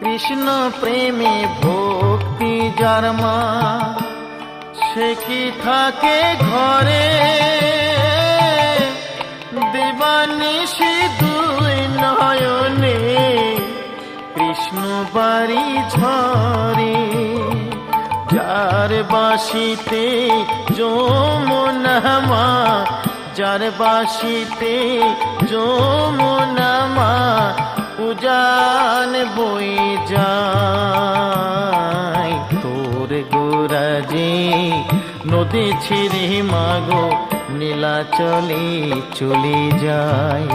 কৃষ্ণ প্রেমে ভক্তি যার মা, সে কি থাকে ঘরে দিবানিশি দুই নয়নে কৃষ্ণ বাড়ি ঝরে। যার বাসিতে যমুনা মা, যার বাসিতে যমুনা মা উজান বই যায়। তোর গোরাজে নদী ছিঁড়ে মাগো নীলাচলে চলে যায়।